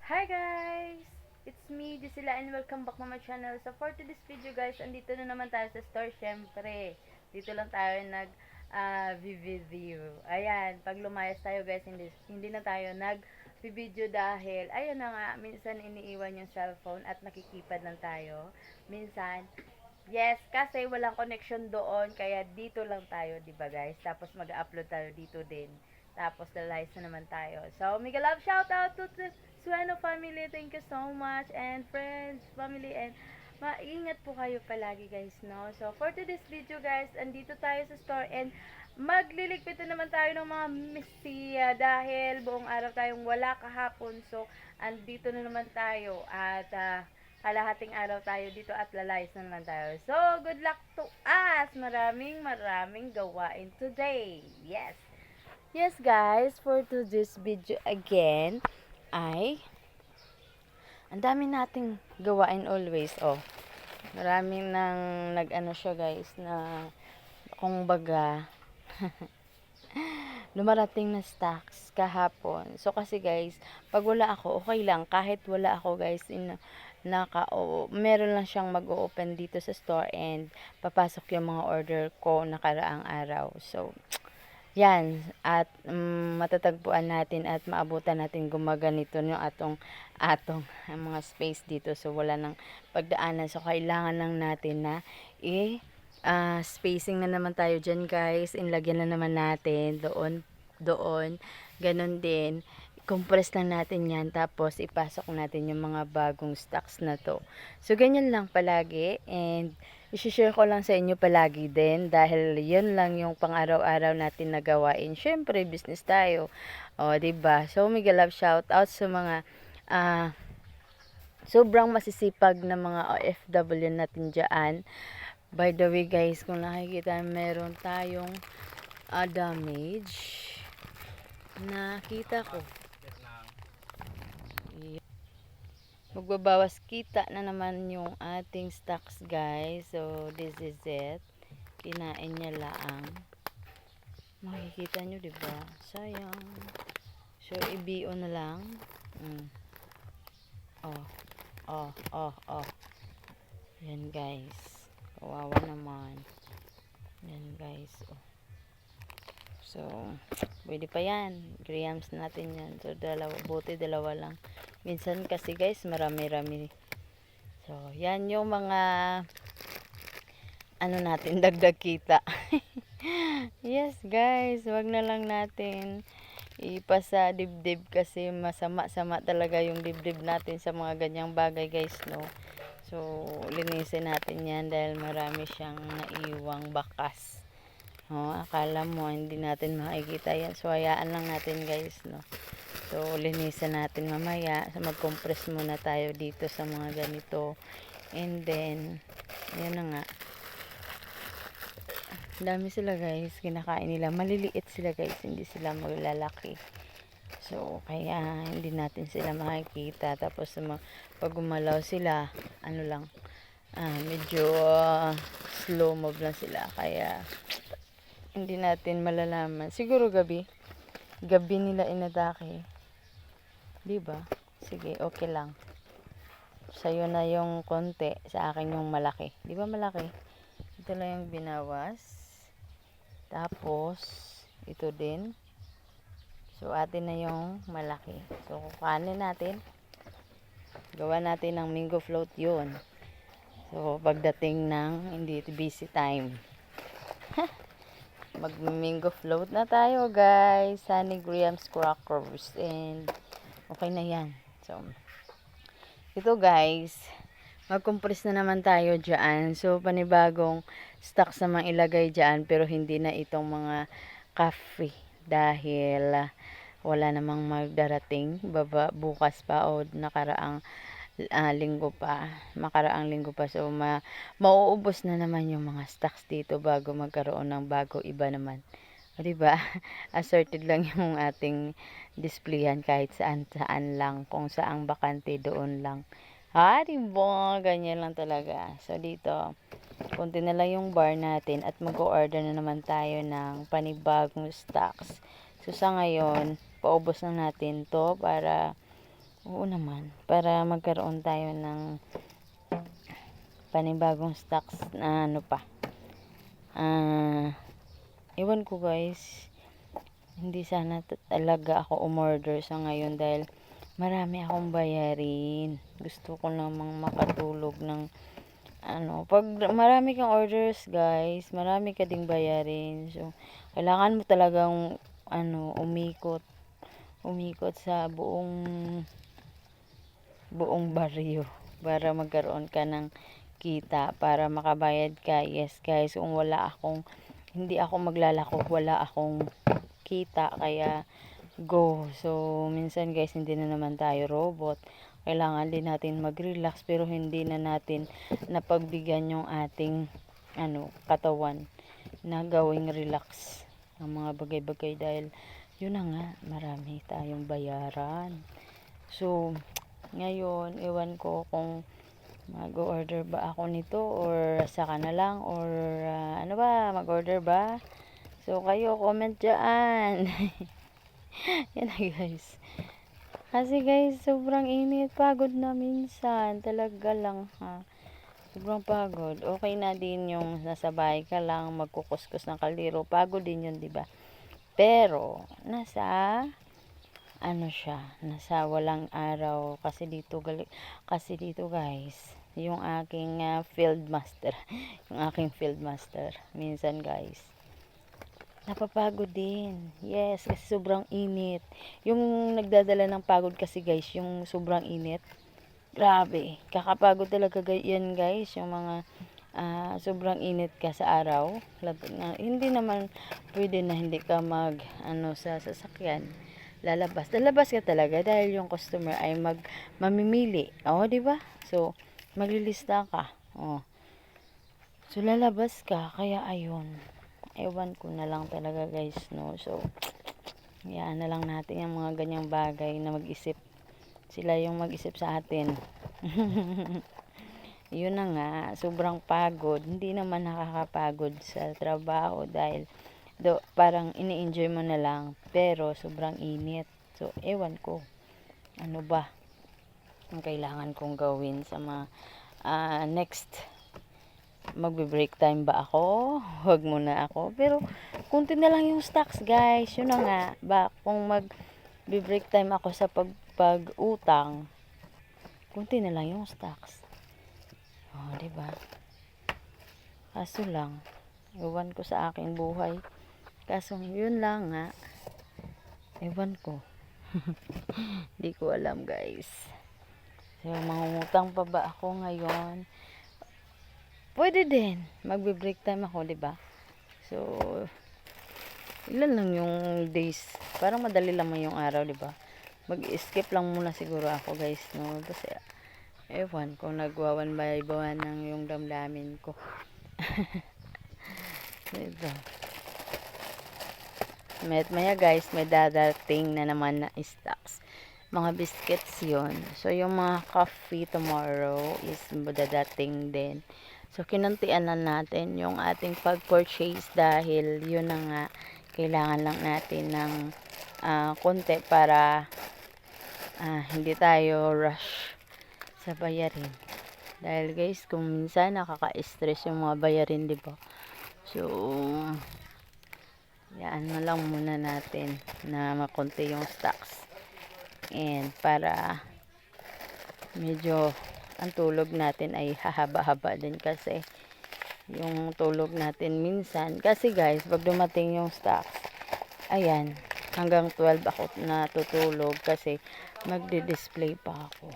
Hi guys! It's me, Gisela, and welcome back to my channel. So for today's video guys, andito na naman tayo sa store syempre. Dito lang tayo video. Ayan, pag lumayas tayo guys, hindi na tayo video dahil ayun na nga, minsan iniiwan yung cellphone at nakikipad lang tayo. Minsan, yes, kasi walang connection doon, kaya dito lang tayo, 'di ba guys? Tapos mag-upload tayo dito din. Tapos live na naman tayo. So, mega love shout out to the Sueno family. Thank you so much. And friends, family, and maingat po kayo palagi guys, no? So, for today's video guys, andito tayo sa store and magliligpit na naman tayo ng mga misiya dahil buong araw tayong wala kahapon. So, andito na naman tayo at kalahating araw tayo dito at lalayas na naman tayo. So, good luck to us! Maraming gawain today. Yes! Yes guys, for today's video again ay ang dami nating gawain always. Oh, maraming nang nag-ano siya guys na kung baga lumarating na stocks kahapon. So kasi guys, pag wala ako, okay lang. Kahit wala ako guys, meron lang siyang mag-open dito sa store and papasok yung mga order ko nakaraang araw. So, yan, at matatagpuan natin at maabutan natin gumaganito yung atong mga space dito. So, wala nang pagdaanan. So, kailangan lang natin na spacing na naman tayo dyan guys. Inlagyan na naman natin doon. Ganon din. Compress lang natin yan. Tapos, ipasok natin yung mga bagong stocks na to. So, ganyan lang palagi. And, i-share ko lang sa inyo palagi din dahil yun lang yung pang-araw-araw natin na gawain. Syempre, business tayo. O, diba? So, mega love shout out sa mga sobrang masisipag na mga OFW natin dyan. By the way, guys, kung nakikita, meron tayong damage. Nakita ko. Magbabawas kita na naman yung ating stocks guys. So this is it. Kinain niya lang. Makikita nyo diba? Sayang. So i-BO na lang. Oh. Yan guys. Kawawa naman. Yan guys. Oh. So pwede pa yan. Grams natin yan. So buti dalawa lang. Minsan kasi guys, marami-rami. So, yan yung mga natin, dagdag kita. Yes guys, wag na lang natin ipasa dibdib kasi masama-sama talaga yung dibdib natin sa mga ganyang bagay guys, no. So, linisin natin yan dahil marami siyang naiwang bakas. Akala mo hindi natin makikita yan. So, hayaan lang natin guys, no. So, linisan natin mamaya. So, mag-compress muna tayo dito sa mga ganito. And then, yan na nga. Dami sila guys. Kinakain nila. Maliliit sila guys. Hindi sila maglalaki. So, kaya hindi natin sila makikita. Tapos, pag gumalaw sila, medyo slow move lang sila. Kaya, hindi natin malalaman. Siguro gabi nila inatake. Diba? Sige, okay lang. Sa'yo na yung konti, sa akin yung malaki. Diba malaki? Ito lang yung binawas. Tapos, ito din. So, atin na yung malaki. So, kukanin natin. Gawa natin ng mango float yun. So, pagdating ng hindi busy time. Mag-mango float na tayo guys. Honey grams crackers and okay na yan. So, ito guys, mag-compress na naman tayo dyan. So, panibagong stocks naman ilagay dyan, pero hindi na itong mga coffee dahil wala namang magdarating bukas pa o makaraang linggo pa. So, mauubos na naman yung mga stocks dito bago magkaroon ng bago iba naman. O, diba? Assorted lang yung ating displayan kahit saan lang. Kung saang bakante, doon lang. Diba? Ganyan lang talaga. So, dito, kunti na lang yung bar natin at mag-order na naman tayo ng panibagong stocks. So, sa ngayon, paubos na natin to para Oo naman, para magkaroon tayo ng panibagong stocks na ano pa. Ewan ko guys, hindi sana talaga ako umorder sa ngayon dahil marami akong bayarin. Gusto ko namang makatulog ng pag marami kang orders guys, marami ka ding bayarin. So, kailangan mo talagang umikot sa buong baryo para magkaroon ka ng kita, para makabayad ka. Yes guys, kung hindi ako maglalako, wala akong kita, kaya go. So, minsan guys, hindi na naman tayo robot. Kailangan din natin mag-relax, pero hindi na natin napagbigyan yung ating katawan na gawing relax ang mga bagay-bagay dahil yun na nga, marami tayong bayaran. So, ngayon, ewan ko kung mag-order ba ako nito or saka na lang or mag-order ba? So, kayo, comment dyan. Yan na guys. Kasi guys, sobrang init. Pagod na minsan. Talaga lang ha. Sobrang pagod. Okay na din yung nasa bahay ka lang, magkukuskus ng kaldero. Pagod din yun, diba? Pero, nasa walang araw. Kasi dito guys, yung aking field master. Yung aking field master. Minsan guys, napapagod din. Yes, kasi sobrang init. Yung nagdadala ng pagod kasi guys, yung sobrang init. Grabe, kakapagod talaga yan guys, yung mga sobrang init ka sa araw. Hindi naman pwede na hindi ka sa sasakyan. Lalabas ka talaga dahil yung customer ay mamimili. Di ba? So, maglilista ka. So, lalabas ka. Kaya, ayun. Ewan ko na lang talaga guys, no? So, hayaan na lang natin yung mga ganyang bagay na mag-isip. Sila yung mag-isip sa atin. Yun na nga, sobrang pagod. Hindi naman nakakapagod sa trabaho dahil parang ini-enjoy mo na lang. Pero, sobrang init. So, ewan ko. Ano ba ang kailangan kong gawin sa mga next? Magbe-break time ba ako? Huwag muna ako. Pero, kunti na lang yung stocks, guys. Yun na nga. Kung magbe-break time ako sa pag-utang, kunti na lang yung stocks. Diba? Kaso lang, ewan ko sa aking buhay. Kaso, yun lang nga. Ewan ko. Di ko alam, guys. So, mangungutang pa ba ako ngayon? Pwede din. Magbe-break time ako, diba? So, ilan lang yung days. Parang madali lang yung araw, diba? Mag-skip lang muna siguro ako, guys, no? Kasi, ewan ko, nagwawan baybawan ng yung damdamin ko. Diba? Maya guys, may dadating na naman na stocks. Mga biscuits yon. So, yung mga coffee tomorrow is dadating din. So, kinuntian na natin yung ating pag-purchase dahil yun na nga, kailangan lang natin ng konti para hindi tayo rush sa bayarin. Dahil guys, kung minsan nakaka-stress yung mga bayarin, diba? So, yan na lang muna natin na makonti yung stocks. And para medyo ang tulog natin ay hahaba-haba din kasi yung tulog natin minsan. Kasi guys, pag dumating yung stocks, ayan, hanggang 12 ako natutulog kasi magdi-display pa ako.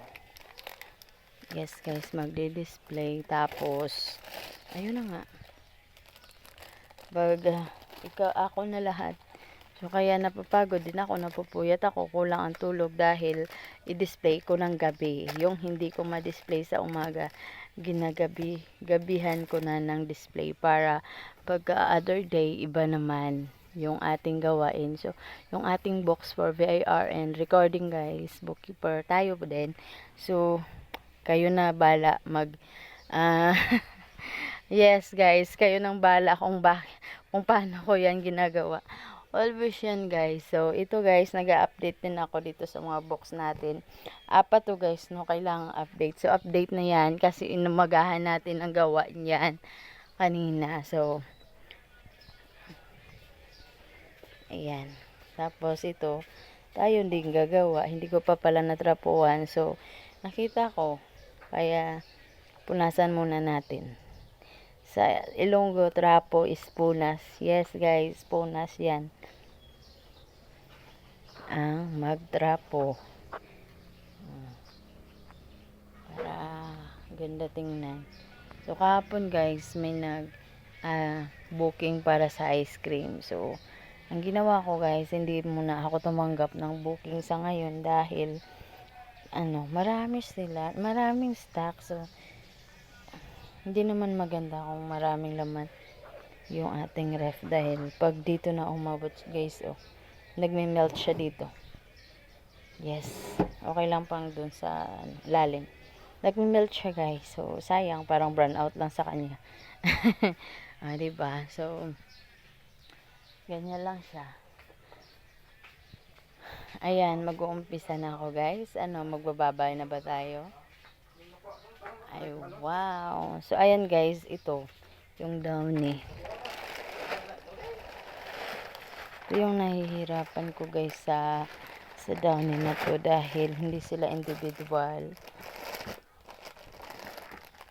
Yes guys, magdi-display. Tapos, ayun na nga. Ako na lahat. So, kaya napapagod din ako, napupuyat ako, kulang ang tulog dahil i-display ko ng gabi. Yung hindi ko ma-display sa umaga, gabihan ko na ng display para pag other day, iba naman yung ating gawain. So, yung ating box for VIR and recording guys, bookkeeper, tayo po din. So, kayo na bala yes guys, kayo nang bala kung paano ko yan ginagawa. Always yan, guys. So, ito guys, nag-update din ako dito sa mga box natin. Apat to guys, no, kailangang update. So, update na yan kasi inumagahan natin ang gawa niyan kanina. So, ayan. Tapos, ito, tayo din gagawa. Hindi ko pa pala natrapuan. So, nakita ko. Kaya, punasan muna natin. Sa Ilonggo, trapo is punas. Yes, guys, punas yan. Ang magtrapo. Para ganda tingnan. So, kahapon guys, may booking para sa ice cream. So, ang ginawa ko guys, hindi muna ako tumanggap ng booking sa ngayon dahil marami sila, maraming stock. So, hindi naman maganda kung maraming laman yung ating ref dahil pag dito na umabot guys, nagme-melt siya dito. Yes. Okay lang pang dun sa lalim. Nagme-melt siya guys. So, sayang. Parang brown out lang sa kanya. Diba? So, ganyan lang siya. Ayan, mag-uumpisa na ako guys. Magbababay na ba tayo? Ay, wow. So, ayan guys, ito. Yung downy. Ito yung nahihirapan ko guys sa downy na to dahil hindi sila individual.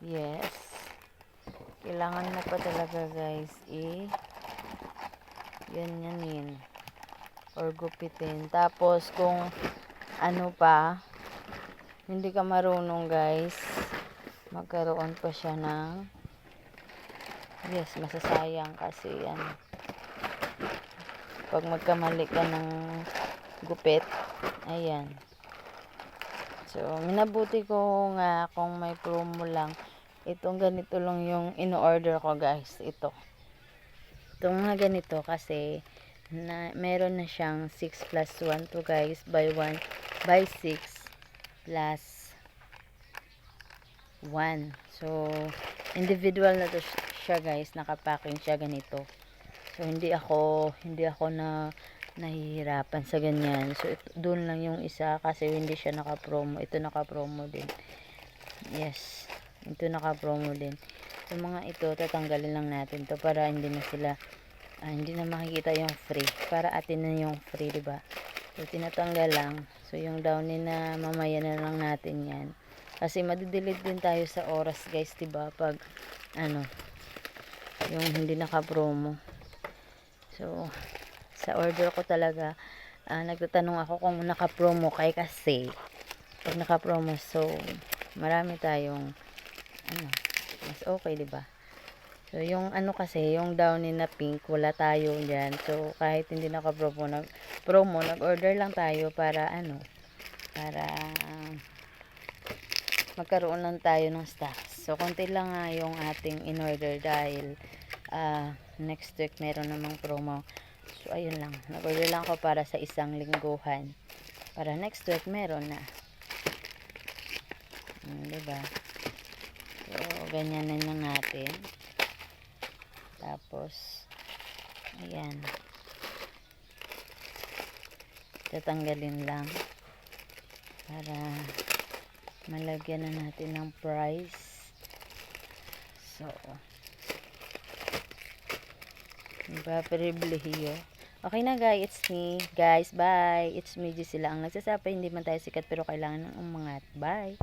Yes. Kailangan mo pa talaga guys ganyanin or gupitin. Tapos kung hindi ka marunong guys, magkaroon pa siya ng masasayang kasi pag magkamali ka ng gupit, ayan. So, minabuti ko nga kung may promo lang. Itong ganito lang yung in-order ko guys. Itong mga ganito kasi meron na siyang 6+1 to guys. Buy 6 plus 1. So, individual na to siya guys. Nakapacking siya ganito. So, hindi ako nahihirapan sa ganyan. So, doon lang yung isa kasi hindi siya naka-promo. Ito naka-promo din. Yes. Ito naka-promo din. Yung mga ito, tatanggalin lang natin to para hindi na sila, hindi na makikita yung free. Para atin na yung free, diba? So, tinatanggal lang. So, yung downy na mamaya na lang natin yan. Kasi madidelete din tayo sa oras, guys, diba? Pag, yung hindi naka-promo. So, sa order ko talaga, nagtatanong ako kung naka-promo kasi pag naka-promo, so, marami tayong, mas okay, diba? So, yung kasi, yung downy na pink, wala tayo dyan. So, kahit hindi naka-promo, nag-order lang tayo para, para, magkaroon lang tayo ng stocks. So, konti lang nga yung ating in-order dahil, next week meron namang promo. So, ayun lang. Nag-order lang ako para sa isang lingguhan. Para next week meron na. Diba? So, ganyan na lang natin. Tapos, ayan. Tatanggalin lang. Para malagyan na natin ng price. So, diba, pribilehiyo. Okay na guys, it's me. Guys, bye. It's me, sila ang nagsasapa. Hindi man tayo sikat pero kailangan ng umangat. Bye.